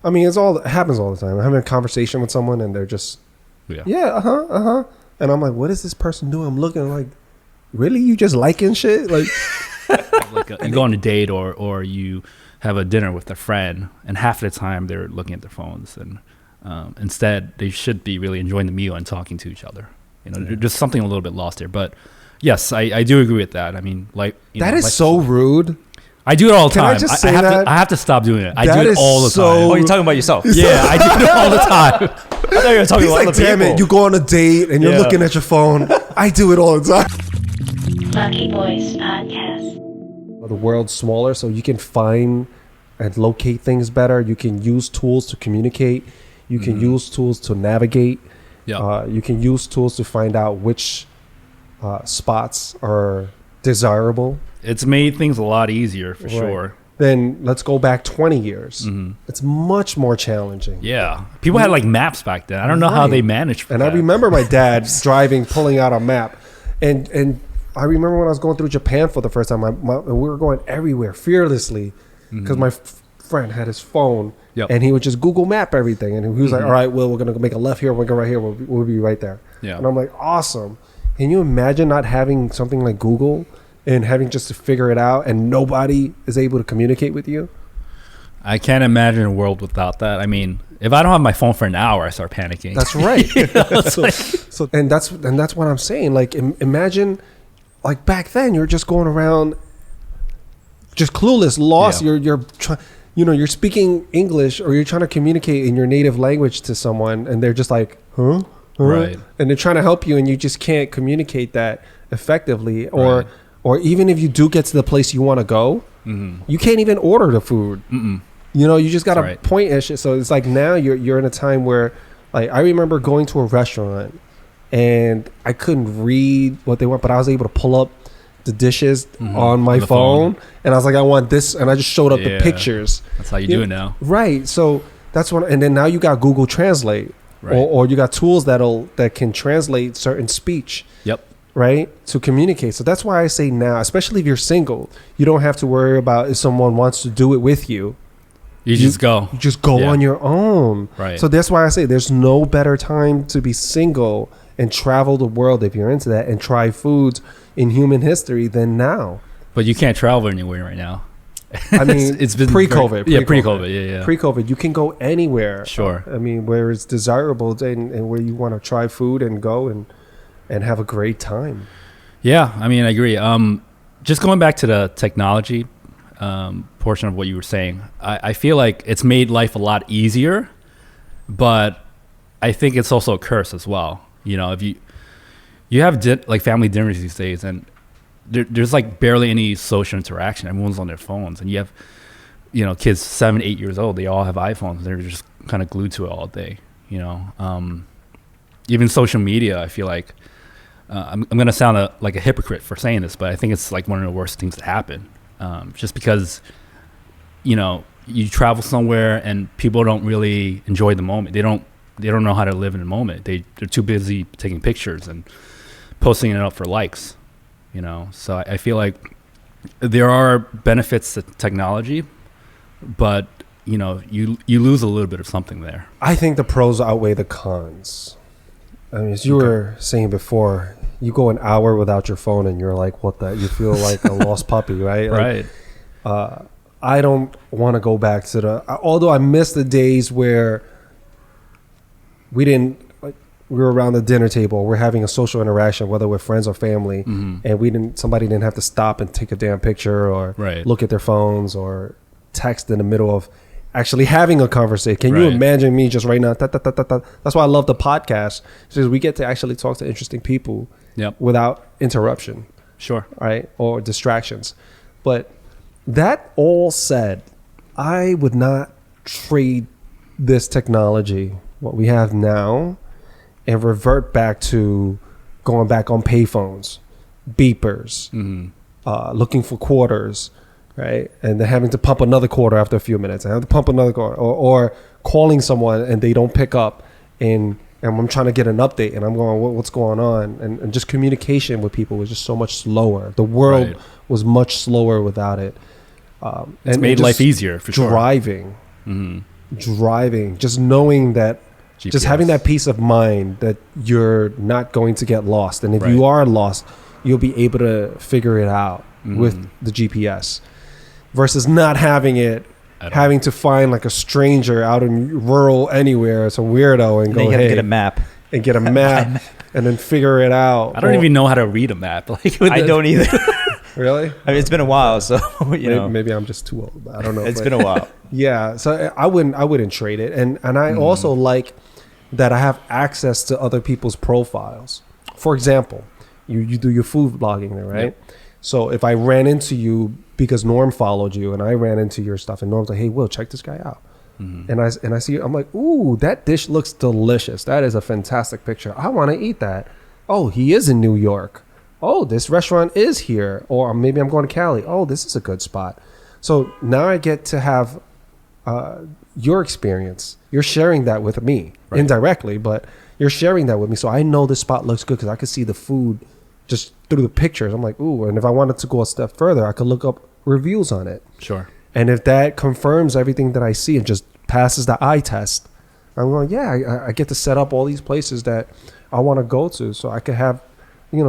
I mean, it happens all the time. I'm having a conversation with someone and they're just, and I'm like, what is this person doing? I'm looking like, really? You just liking shit? Like, you go on a date or you have a dinner with a friend, and half the time they're looking at their phones, and instead they should be really enjoying the meal and talking to each other. There's something a little bit lost there. But yes, I do agree with that. I mean, that is so rude. I do it all the time. Can I just say that? I have to stop doing it. I do it all the time. Oh, you're talking about yourself? Yeah, I do it all the time. I thought you were talking about other damn people. it, you go on a date and you're looking at your phone. I do it all the time. Lucky Boys Podcast. The world's smaller, so you can find and locate things better. You can use tools to communicate. You can use tools to navigate. Yeah. You can use tools to find out which spots are desirable. It's made things a lot easier for sure. Then let's go back 20 years. It's much more challenging. Yeah. People had like maps back then. I don't know how they managed And that. I remember my dad driving, pulling out a map. And I remember when I was going through Japan for the first time, we were going everywhere fearlessly because my friend had his phone and he would just Google map everything. And he was like, all right, well, we're going to make a left here. We're going to go right here. We'll be right there. Yeah. And I'm like, awesome. Can you imagine not having something like Google and having just to figure it out and nobody is able to communicate with you? I can't imagine a world without that. I mean, if I don't have my phone for an hour, I start panicking. That's right. That's what I'm saying. Like, imagine, like back then, you're just going around, just clueless, lost. Yeah. You're speaking English or you're trying to communicate in your native language to someone, and they're just like, huh? Right. And they're trying to help you, and you just can't communicate that effectively, or even if you do get to the place you want to go, you can't even order the food. You just got to point at shit. So it's like now you're in a time where, like, I remember going to a restaurant and I couldn't read what they want, but I was able to pull up the dishes on my phone, and I was like, I want this, and I just showed up the pictures. That's how you do it now. Right. So that's what, and then now you got Google Translate, or you got tools that can translate certain speech. Yep. Right, to communicate. So that's why I say now, especially if you're single, you don't have to worry about if someone wants to do it with you. You just go. You just go on your own. Right. So that's why I say there's no better time to be single and travel the world if you're into that and try foods in human history than now. But you can't travel anywhere right now. I mean, it's been pre-COVID. Pre-COVID. Pre-COVID, you can go anywhere. Sure. I mean, where it's desirable and where you want to try food and go and have a great time. Yeah, I mean, I agree. Just going back to the technology portion of what you were saying, I feel like it's made life a lot easier, but I think it's also a curse as well. If you have like family dinners these days, and there's like barely any social interaction. Everyone's on their phones, and you have kids 7, 8 years old. They all have iPhones. They're just kind of glued to it all day. Even social media, I feel like. I'm going to sound like a hypocrite for saying this, but I think it's like one of the worst things to happen. Just because, you travel somewhere and people don't really enjoy the moment. They don't know how to live in the moment. They're too busy taking pictures and posting it up for likes, So I feel like there are benefits to technology, but, you lose a little bit of something there. I think the pros outweigh the cons. I mean, as you were saying before, you go an hour without your phone and you're like, what the? You feel like a lost puppy, right? Right. I don't want to go back to although I miss the days where we were around the dinner table, we're having a social interaction, whether with friends or family, and somebody didn't have to stop and take a damn picture or look at their phones or text in the middle of actually having a conversation. Can you imagine me just right now? That's why I love the podcast, because we get to actually talk to interesting people without interruption. Sure. Right? Or distractions. But that all said, I would not trade this technology, what we have now, and revert back to going back on payphones, beepers, looking for quarters, right? And then having to pump another quarter after a few minutes. I have to pump another quarter, or calling someone and they don't pick up, and I'm trying to get an update and I'm going, what's going on? And just communication with people was just so much slower. The world was much slower without it. It's made life easier for sure. Driving. driving, just knowing that, just GPS. having that peace of mind that you're not going to get lost. And if Right. you are lost, you'll be able to figure it out Mhm. with the GPS versus not having it, At all. having to find like a stranger out in rural anywhere, it's a weirdo, and And go, then you gotta hey, get a map. and get a map and then figure it out. I don't Or- even know how to read a map. Like I don't either. Really? I mean, it's been a while, so you Maybe, know, maybe I'm just too old. I don't know. it's but- been a while. Yeah, so I wouldn't trade it, and I also like that I have access to other people's profiles. For example, you do your food vlogging there, right? Yep. So if I ran into you because Norm followed you, and I ran into your stuff, and Norm's like, "Hey, Will, check this guy out," Mhm. and I see, I'm like, "Ooh, that dish looks delicious. That is a fantastic picture. I want to eat that." Oh, he is in New York. Oh, this restaurant is here, or maybe I'm going to Cali. Oh, this is a good spot. So now I get to have your experience. You're sharing that with me Right. indirectly, but you're sharing that with me. So I know this spot looks good because I could see the food just through the pictures. I'm like, ooh, and if I wanted to go a step further, I could look up reviews on it. Sure. And if that confirms everything that I see and just passes the eye test, I'm going, yeah, I get to set up all these places that I want to go to so I could have,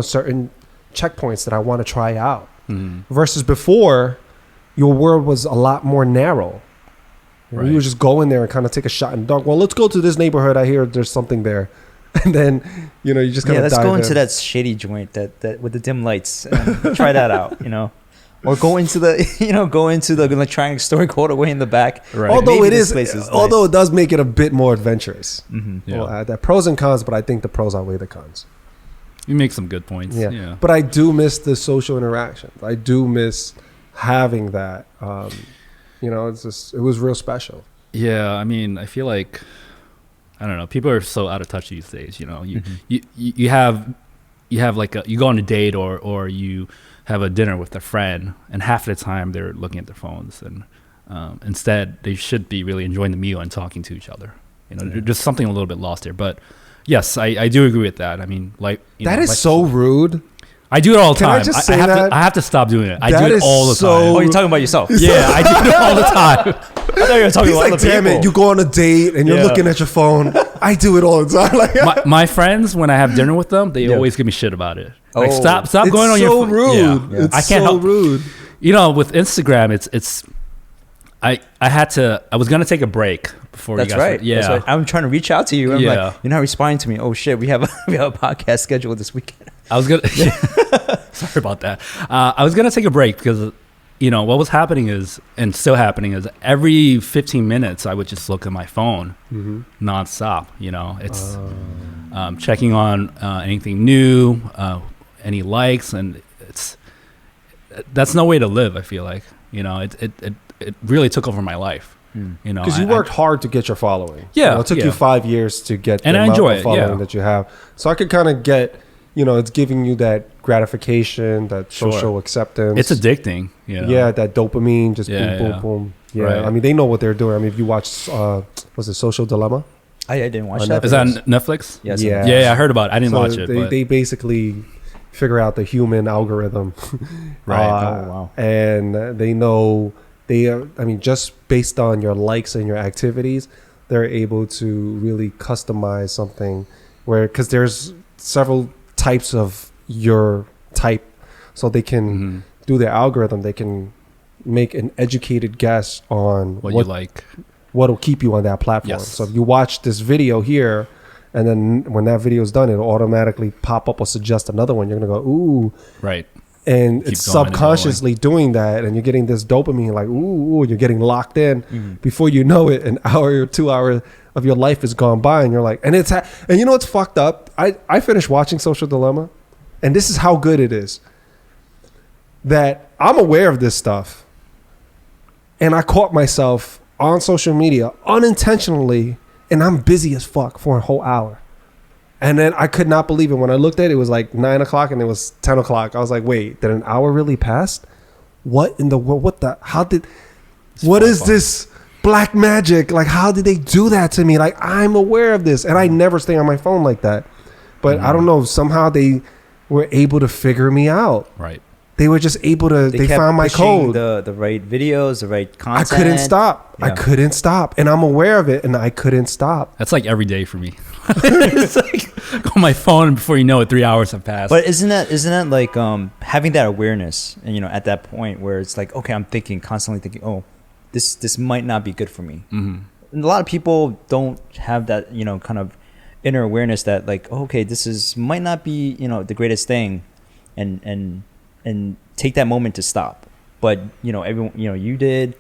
certain checkpoints that I want to try out. Mhm. Versus before, your world was a lot more narrow. Right. You would just go in there and kind of take a shot in the dark. Well, let's go to this neighborhood. I hear there's something there. And then, you just kind Yeah, of let's dive go into in. that shady joint that with the dim lights and try that out. Or go into the electronic store, go all the way in the back. Right. Although Maybe it this is, place is although nice. it does make it a bit more adventurous. Mm-hmm. Yeah. Well, the pros and cons, but I think the pros outweigh the cons. You make some good points. Yeah. Yeah. But I do miss the social interactions. I do miss having that. It's just, it was real special. Yeah, I mean, I feel like I don't know. People are so out of touch these days. You have like you go on a date or you have a dinner with a friend, and half of the time they're looking at their phones, and instead they should be really enjoying the meal and talking to each other. There's something a little bit lost there. But yes, I do agree with that. I mean, like That is so rude. I do it all the Can I time. just say have that? I have to stop doing it. I That do it is all the so- Oh, time. you're talking about yourself. Yeah, I do it all the time. I thought you were talking He's about like, other damn people. it, you go on a date and you're Yeah. looking at your phone. I do it all the time. Like, My friends, when I have dinner with them, they Yeah. always give me shit about it. Like, Oh. stop it's going on so your rude. Yeah. It's I can't so help. rude. With Instagram, it's. I was gonna take a break before That's you guys. right. Yeah. That's right. I'm trying to reach out to you. I'm Yeah. like, you're not responding to me. Oh shit, we have a podcast scheduled this weekend. I was gonna. Sorry about that. I was gonna take a break because, what was happening is, and still happening is, every 15 minutes I would just look at my phone nonstop. It's checking on anything new, any likes, and that's no way to live. I feel like it really took over my life. Because you worked hard to get your following. Yeah, It took yeah. you 5 years to get And the I amount enjoy of it, following yeah. that you have. So I could kind of get, it's giving you that gratification, that Sure. social acceptance. It's addicting. Yeah, that dopamine, just Yeah, boom, yeah. boom, boom. Yeah, Right. I mean, they know what they're doing. I mean, if you watch, was it Social Dilemma? I didn't watch On that. Is that on Netflix? Yes. Yeah. Yeah, I heard about it. I didn't So watch it. They, But they basically figure out the human algorithm. Right. Oh, wow. And they know just based on your likes and your activities, they're able to really customize something because there's several types of your type. So they can do their algorithm. They can make an educated guess on what you like. what'll keep you on that platform. Yes. So if you watch this video here, and then when that video is done, it'll automatically pop up or suggest another one. You're gonna go, ooh, Right. and Keep it's going and subconsciously doing that, and you're getting this dopamine, like, ooh, you're getting locked in. Mm-hmm. Before you know it, an hour or 2 hours of your life is gone by, and you're like, and and you know what's fucked up? I finished watching Social Dilemma, and this is how good it is. That I'm aware of this stuff, and I caught myself on social media unintentionally, and I'm busy as fuck for a whole hour. And then I could not believe it. When I looked at it, it was like 9 o'clock and it was 10 o'clock. I was like, wait, did an hour really pass? What in the world? What is this black magic? Like, how did they do that to me? Like, I'm aware of this, and I never stay on my phone like that. But I don't know, somehow they were able to figure me out. Right. they were just able to. They kept found my pushing code. the right videos, the right content. I couldn't stop. I Yeah. couldn't stop, and I'm aware of it, and I couldn't stop. That's like every day for me. It's like on my phone, and before you know it, 3 hours have passed. But isn't that like having that awareness, and at that point where it's like, okay, I'm constantly thinking, oh, this might not be good for me. Mhm. And a lot of people don't have that kind of inner awareness that like, oh, okay, might not be the greatest thing, and take that moment to stop. But everyone, you did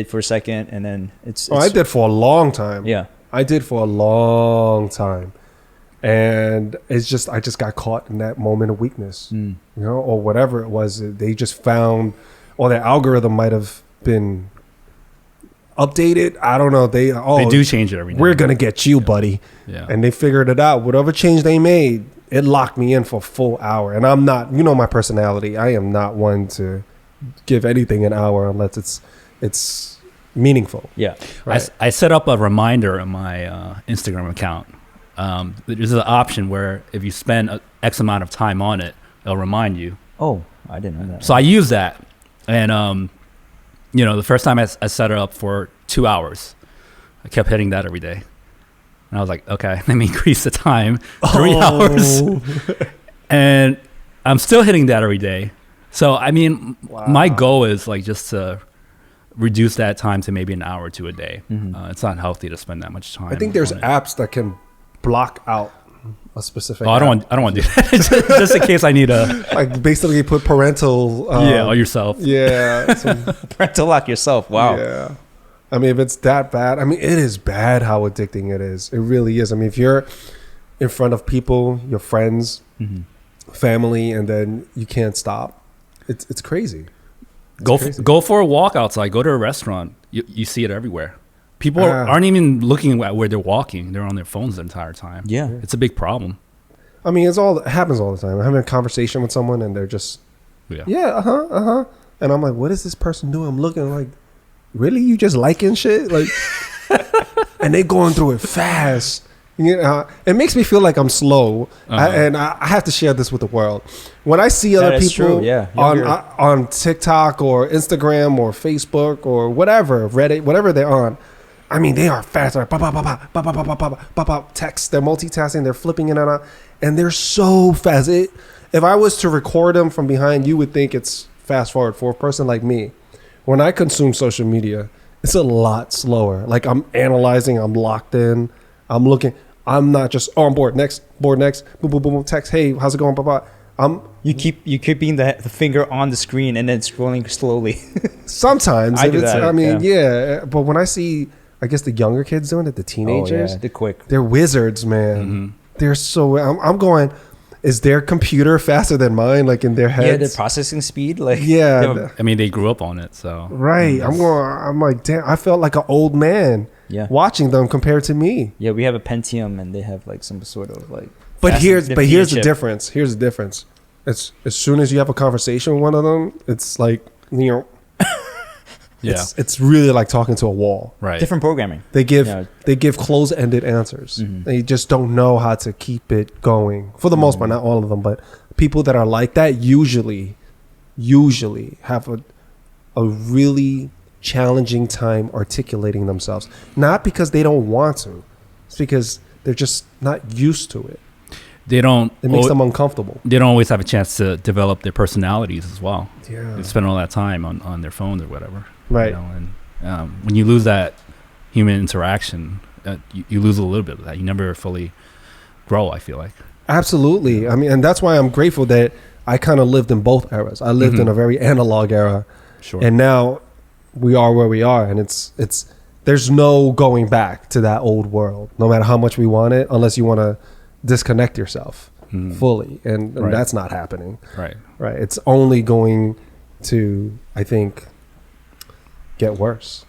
for a second, and then it's I did for a long time. yeah. I did for a long time, and it's just I just got caught in that moment of weakness, or whatever it was. They just found, or their algorithm might have been updated. I don't know. They do change it every day. We're gonna get you, buddy. Yeah. And they figured it out. Whatever change they made, it locked me in for a full hour. And I'm not, my personality. I am not one to give anything an hour unless it's meaningful. Yeah. Right. I set up a reminder on my Instagram account. There's an option where if you spend X amount of time on it, it'll remind you. Oh, I didn't know that. So I use that, and the first time I set it up for 2 hours, I kept hitting that every day, and I was like, okay, let me increase the time 3 hours, and I'm still hitting that every day. So I mean, my goal is like just to reduce that time to maybe an hour to a day. It's not healthy to spend that much time. I think there's on it. apps that can block out a specific. Oh, I don't want to do that. Just in case I need a like basically put parental. or yourself. Yeah. some- Parental lock yourself. Wow. Yeah. I mean, if it's that bad, I mean, it is bad how addicting it is. It really is. I mean, if you're in front of people, your friends, family, and then you can't stop, it's crazy. It's crazy. Go for a walk outside. Go to a restaurant. You see it everywhere. People aren't even looking at where they're walking. They're on their phones the entire time. Yeah. It's a big problem. I mean, it happens all the time. I'm having a conversation with someone, and they're just, and I'm like, what is this person doing? I'm looking like, really? You just liking shit? Like, and they going through it fast. It makes me feel like I'm slow, and I have to share this with the world. When I see other people on TikTok or Instagram or Facebook or whatever, Reddit, whatever they're on, I mean, they are fast. They're text. They're multitasking. They're flipping in and out, and they're so fast. If I was to record them from behind, you would think it's fast forward. For a person like me, when I consume social media, it's a lot slower. Like I'm analyzing. I'm locked in. I'm looking. I'm not just on board next, boom, boom, boom, text. Hey, how's it going? Blah, blah. You keep keeping the finger on the screen and then scrolling slowly. Sometimes I do that. I mean, yeah. But when I see, I guess the younger kids doing it, the teenagers, they're quick. They're wizards, man. They're so. I'm going. Is their computer faster than mine? Like in their heads? Yeah, the processing speed. Like I mean, they grew up on it, so right. I'm like, damn. I felt like an old man. Yeah. Watching them compared to me. Yeah, we have a Pentium and they have like some sort of like. But here's the difference. Here's the difference. It's as soon as you have a conversation with one of them, it's like it's really like talking to a wall. right. Different programming. They give close-ended answers. They just don't know how to keep it going. For the most part, not all of them, but people that are like that usually have a really challenging time articulating themselves. Not because they don't want to. It's because they're just not used to it. They don't. It makes them uncomfortable. They don't always have a chance to develop their personalities as well. Yeah. They spend all that time on their phones or whatever. Right. And when you lose that human interaction, you lose a little bit of that. You never fully grow, I feel like. Absolutely. I mean, and that's why I'm grateful that I kind of lived in both eras. I lived in a very analog era. Sure. And now we are where we are, and it's there's no going back to that old world, no matter how much we want it, unless you want to disconnect yourself fully, and that's not happening. Right. It's only going to, I think, get worse.